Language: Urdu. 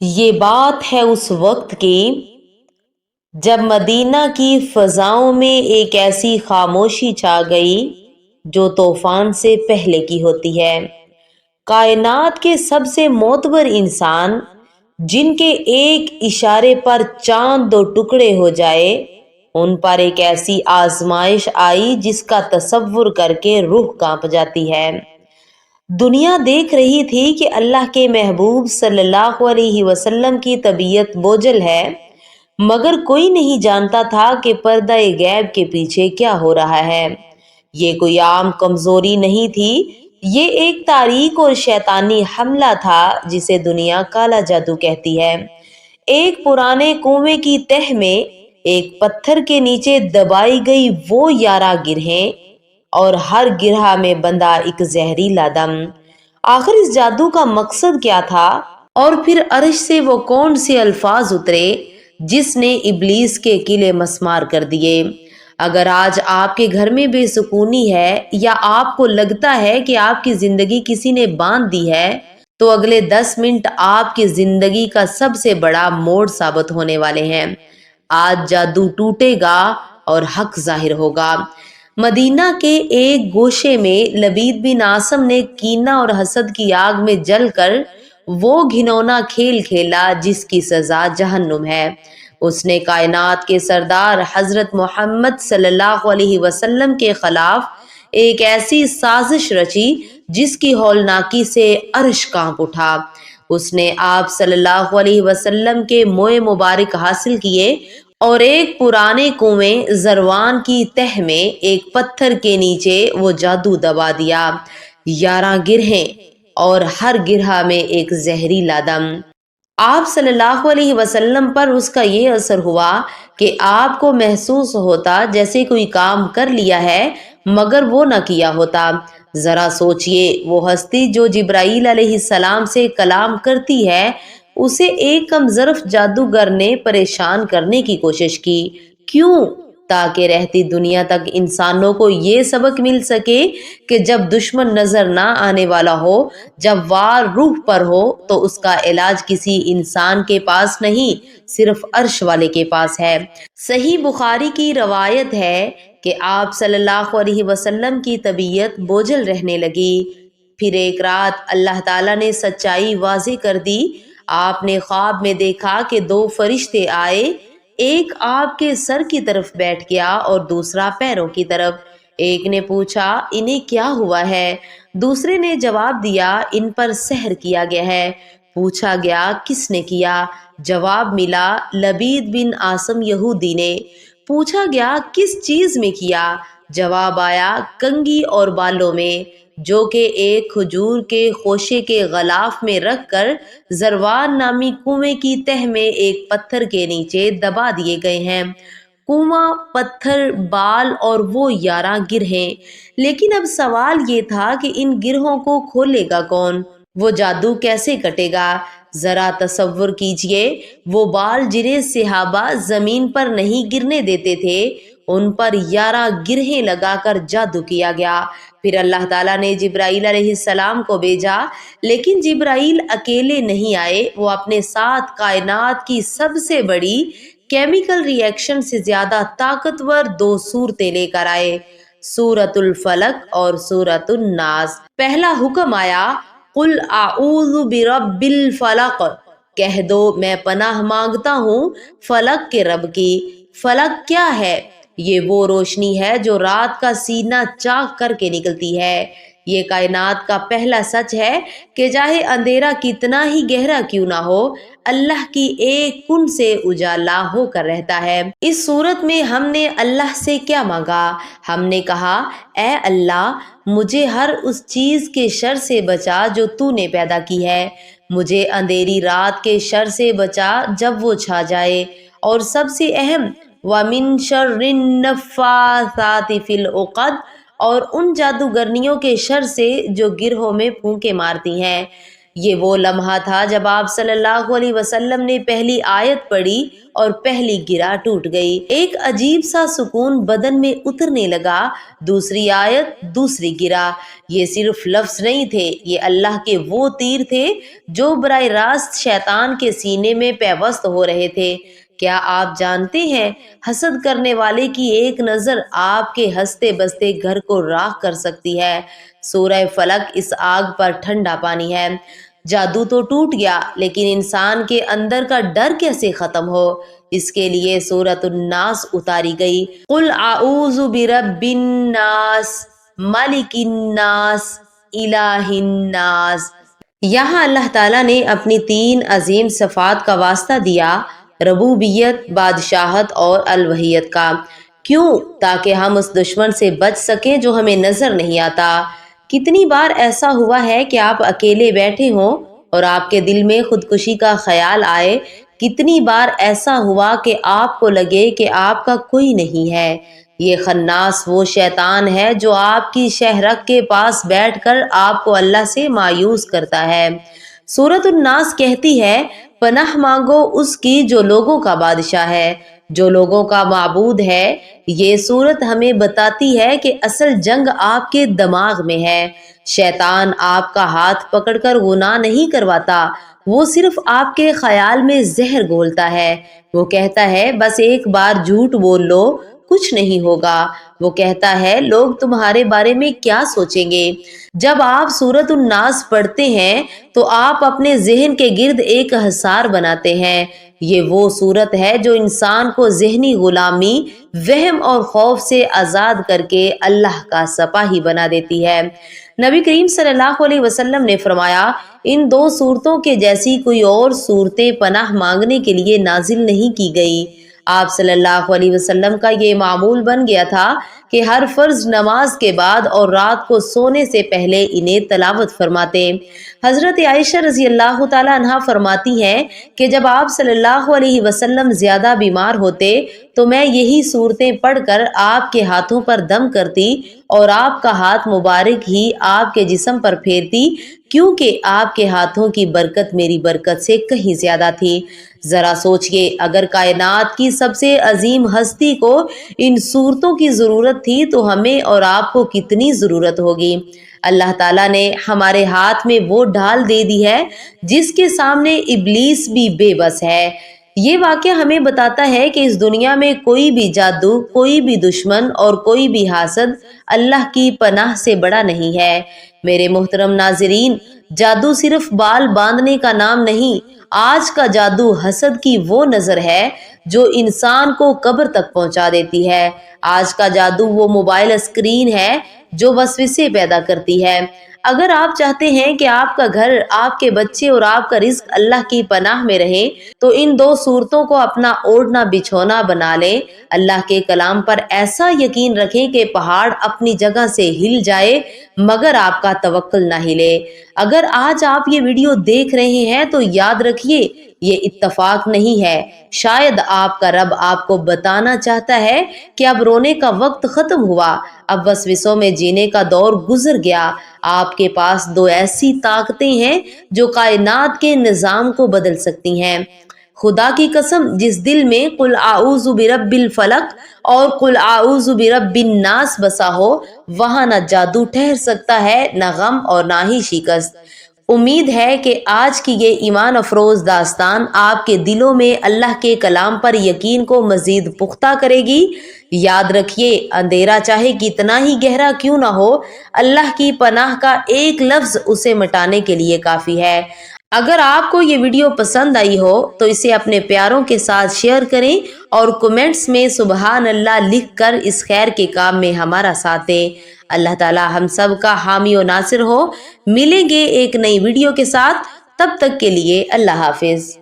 یہ بات ہے اس وقت کی جب مدینہ کی فضاؤں میں ایک ایسی خاموشی چھا گئی جو طوفان سے پہلے کی ہوتی ہے۔ کائنات کے سب سے معتبر انسان جن کے ایک اشارے پر چاند دو ٹکڑے ہو جائے، ان پر ایک ایسی آزمائش آئی جس کا تصور کر کے روح کانپ جاتی ہے۔ دنیا دیکھ رہی تھی کہ اللہ کے محبوب صلی اللہ علیہ وسلم کی طبیعت بوجھل ہے، مگر کوئی نہیں جانتا تھا کہ پردہ غیب کے پیچھے کیا ہو رہا ہے۔ یہ کوئی عام کمزوری نہیں تھی، یہ ایک تاریک اور شیطانی حملہ تھا جسے دنیا کالا جادو کہتی ہے۔ ایک پرانے کنویں کی تہ میں ایک پتھر کے نیچے دبائی گئی وہ 11 گرہیں اور ہر گرہ میں بندھا ایک زہریلا دم۔ آخر اس جادو کا مقصد کیا تھا؟ اور پھر عرش سے وہ کون سے الفاظ اترے جس نے ابلیس کے قلعے مسمار کر دیے؟ اگر آج آپ کے گھر میں بے سکونی ہے یا آپ کو لگتا ہے کہ آپ کی زندگی کسی نے باندھ دی ہے، تو اگلے 10 منٹ آپ کی زندگی کا سب سے بڑا موڑ ثابت ہونے والے ہیں۔ آج جادو ٹوٹے گا اور حق ظاہر ہوگا۔ مدینہ کے ایک گوشے میں لبید بن عاصم نے کینہ اور حسد کی آگ میں جل کر وہ گھنونا کھیل کھیلا جس کی سزا جہنم ہے۔ اس نے کائنات کے سردار حضرت محمد صلی اللہ علیہ وسلم کے خلاف ایک ایسی سازش رچی جس کی ہولناکی سے عرش کانپ اٹھا۔ اس نے آپ صلی اللہ علیہ وسلم کے موئے مبارک حاصل کیے اور ایک پرانے کنویں زروان کی تہ میں ایک پتھر کے نیچے وہ جادو دبا دیا۔ 11 گرہیں اور ہر گرہ میں ایک زہریلا دم۔ آپ صلی اللہ علیہ وسلم پر اس کا یہ اثر ہوا کہ آپ کو محسوس ہوتا جیسے کوئی کام کر لیا ہے مگر وہ نہ کیا ہوتا۔ ذرا سوچئے، وہ ہستی جو جبرائیل علیہ السلام سے کلام کرتی ہے، اسے ایک کم ظرف جادوگر نے پریشان کرنے کی کوشش کی۔ کیوں؟ تاکہ رہتی دنیا تک انسانوں کو یہ سبق مل سکے کہ جب دشمن نظر نہ آنے والا ہو، جب وار روح پر ہو، تو اس کا علاج کسی انسان کے پاس نہیں، صرف عرش والے کے پاس ہے۔ صحیح بخاری کی روایت ہے کہ آپ صلی اللہ علیہ وسلم کی طبیعت بوجھل رہنے لگی۔ پھر ایک رات اللہ تعالیٰ نے سچائی واضح کر دی۔ آپ نے خواب میں دیکھا کہ 2 فرشتے آئے، ایک آپ کے سر کی طرف بیٹھ گیا اور دوسرا پیروں کی طرف۔ ایک نے پوچھا، انہیں کیا ہوا ہے؟ دوسرے نے جواب دیا، ان پر سحر کیا گیا ہے۔ پوچھا گیا، کس نے کیا؟ جواب ملا، لبید بن عاصم یہودی نے۔ پوچھا گیا، کس چیز میں کیا؟ جواب آیا، کنگھی اور بالوں میں، جو کہ ایک کھجور کے خوشے کے غلاف میں رکھ کر زروان نامی کنویں کی تہ میں ایک پتھر کے نیچے دبا دیے گئے ہیں۔ کنواں، پتھر، بال اور وہ 11 گرہیں۔ لیکن اب سوال یہ تھا کہ ان گرہوں کو کھولے گا کون؟ وہ جادو کیسے کٹے گا؟ ذرا تصور کیجئے، وہ بال جنہیں صحابہ زمین پر نہیں گرنے دیتے تھے، ان پر 11 گرہیں لگا کر جادو کیا گیا۔ پھر اللہ تعالیٰ نے جبرائیل علیہ السلام کو بھیجا، لیکن جبرائیل اکیلے نہیں آئے، وہ اپنے ساتھ کائنات کی سب سے بڑی کیمیکل ری ایکشن سے زیادہ طاقتور 2 صورتیں لے کر آئے، سورۃ الفلق اور سورۃ الناس۔ پہلا حکم آیا، قل اعوذ برب الفلق، کہہ دو میں پناہ مانگتا ہوں فلک کے رب کی۔ فلک کیا ہے؟ یہ وہ روشنی ہے جو رات کا سینہ چاک کر کے نکلتی ہے۔ یہ کائنات کا پہلا سچ ہے کہ چاہے اندھیرا کتنا ہی گہرا کیوں نہ ہو، اللہ کی ایک کن سے اجالا ہو کر رہتا ہے۔ اس صورت میں ہم نے اللہ سے کیا مانگا؟ ہم نے کہا، اے اللہ، مجھے ہر اس چیز کے شر سے بچا جو تو نے پیدا کی ہے، مجھے اندھیری رات کے شر سے بچا جب وہ چھا جائے، اور سب سے اہم، وَمِن شَرِّ النَّفَّاثَاتِ فِی الْعُقَدِ، اور ان جادوگرنیوں کے شر سے جو گرہوں میں پھونکے مارتی ہیں۔ یہ وہ لمحہ تھا جب آپ صلی اللہ علیہ وسلم نے پہلی آیت پڑھی اور پہلی گرہ ٹوٹ گئی۔ ایک عجیب سا سکون بدن میں اترنے لگا۔ دوسری آیت، دوسری گرہ، یہ صرف لفظ نہیں تھے، یہ اللہ کے وہ تیر تھے جو براہ راست شیطان کے سینے میں پیوست ہو رہے تھے۔ کیا آپ جانتے ہیں حسد کرنے والے کی ایک نظر آپ کے ہنستے بستے گھر کو راکھ کر سکتی ہے؟ سورہ فلق اس آگ پر ٹھنڈا پانی ہے۔ جادو تو ٹوٹ گیا، لیکن انسان کے اندر کا ڈر کیسے ختم ہو؟ اس کے لیے سورۃ الناس اتاری گئی۔ قل اعوذ برب الناس، ملک الناس، الہ الناس۔ یہاں اللہ تعالیٰ نے اپنی 3 عظیم صفات کا واسطہ دیا، ربوبیت، بادشاہت اور الوہیت کا۔ کیوں؟ تاکہ ہم اس دشمن سے بچ سکیں جو ہمیں نظر نہیں آتا۔ کتنی بار ایسا ہوا ہے کہ آپ اکیلے بیٹھے ہوں اور آپ کے دل میں خودکشی کا خیال آئے؟ کتنی بار ایسا ہوا کہ آپ کو لگے کہ آپ کا کوئی نہیں ہے؟ یہ خناس وہ شیطان ہے جو آپ کی شہرک کے پاس بیٹھ کر آپ کو اللہ سے مایوس کرتا ہے۔ سورۃ الناس کہتی ہے، پناہ مانگو اس کی جو لوگوں کا بادشاہ ہے، جو لوگوں کا معبود ہے۔ یہ سورت ہمیں بتاتی ہے کہ اصل جنگ آپ کے دماغ میں ہے۔ شیطان آپ کا ہاتھ پکڑ کر گناہ نہیں کرواتا، وہ صرف آپ کے خیال میں زہر گھولتا ہے۔ وہ کہتا ہے بس ایک بار جھوٹ بول لو، کچھ نہیں ہوگا۔ وہ کہتا ہے لوگ تمہارے بارے میں کیا سوچیں گے؟ جب آپ سورۃ الناس پڑھتے ہیں تو آپ اپنے ذہن کے گرد ایک حصار بناتے ہیں۔ یہ وہ صورت ہے جو انسان کو ذہنی غلامی، وہم اور خوف سے آزاد کر کے اللہ کا سپاہی بنا دیتی ہے۔ نبی کریم صلی اللہ علیہ وسلم نے فرمایا، ان 2 صورتوں کے جیسی کوئی اور صورتیں پناہ مانگنے کے لیے نازل نہیں کی گئی۔ آپ صلی اللہ علیہ وسلم کا یہ معمول بن گیا تھا کہ ہر فرض نماز کے بعد اور رات کو سونے سے پہلے انہیں تلاوت فرماتے۔ حضرت عائشہ رضی اللہ تعالی عنہا فرماتی ہیں کہ جب آپ صلی اللہ علیہ وسلم زیادہ بیمار ہوتے تو میں یہی صورتیں پڑھ کر آپ کے ہاتھوں پر دم کرتی اور آپ کا ہاتھ مبارک ہی آپ کے جسم پر پھیرتی، کیونکہ آپ کے ہاتھوں کی برکت میری برکت سے کہیں زیادہ تھی۔ ذرا سوچئے، اگر کائنات کی سب سے عظیم ہستی کو ان صورتوں کی ضرورت تھی تو ہمیں اور آپ کو کتنی ضرورت ہوگی۔ اللہ تعالیٰ نے ہمارے ہاتھ میں وہ ڈھال دے دی ہے جس کے سامنے ابلیس بھی بے بس ہے۔ یہ واقعہ ہمیں بتاتا ہے کہ اس دنیا میں کوئی بھی جادو، کوئی بھی دشمن اور کوئی بھی حاسد اللہ کی پناہ سے بڑا نہیں ہے۔ میرے محترم ناظرین، جادو صرف بال باندھنے کا نام نہیں۔ آج کا جادو حسد کی وہ نظر ہے جو انسان کو قبر تک پہنچا دیتی ہے۔ آج کا جادو وہ موبائل اسکرین ہے جو وسوسے پیدا کرتی ہے۔ اگر آپ چاہتے ہیں کہ آپ کا گھر، آپ کے بچے اور آپ کا رزق اللہ کی پناہ میں رہے تو ان 2 صورتوں کو اپنا اوڑھنا بچھونا بنا لیں۔ اللہ کے کلام پر ایسا یقین رکھیں کہ پہاڑ اپنی جگہ سے ہل جائے مگر آپ کا توکل نہ ہلے۔ اگر آج آپ یہ ویڈیو دیکھ رہے ہیں تو یاد رکھیے، یہ اتفاق نہیں ہے۔ شاید آپ کا رب آپ کو بتانا چاہتا ہے کہ اب رونے کا وقت ختم ہوا، اب وسوسوں میں جینے کا دور گزر گیا۔ آپ کے پاس 2 ایسی طاقتیں ہیں جو کائنات کے نظام کو بدل سکتی ہیں۔ خدا کی قسم، جس دل میں قل اعوذ برب الفلق اور قل اعوذ برب الناس بسا ہو، وہاں نہ جادو ٹھہر سکتا ہے، نہ غم اور نہ ہی شکست۔ امید ہے کہ آج کی یہ ایمان افروز داستان آپ کے دلوں میں اللہ کے کلام پر یقین کو مزید پختہ کرے گی۔ یاد رکھیے، اندھیرا چاہے کتنا ہی گہرا کیوں نہ ہو، اللہ کی پناہ کا ایک لفظ اسے مٹانے کے لیے کافی ہے۔ اگر آپ کو یہ ویڈیو پسند آئی ہو تو اسے اپنے پیاروں کے ساتھ شیئر کریں اور کمنٹس میں سبحان اللہ لکھ کر اس خیر کے کام میں ہمارا ساتھ دیں۔ اللہ تعالی ہم سب کا حامی و ناصر ہو۔ ملیں گے ایک نئی ویڈیو کے ساتھ، تب تک کے لیے اللہ حافظ۔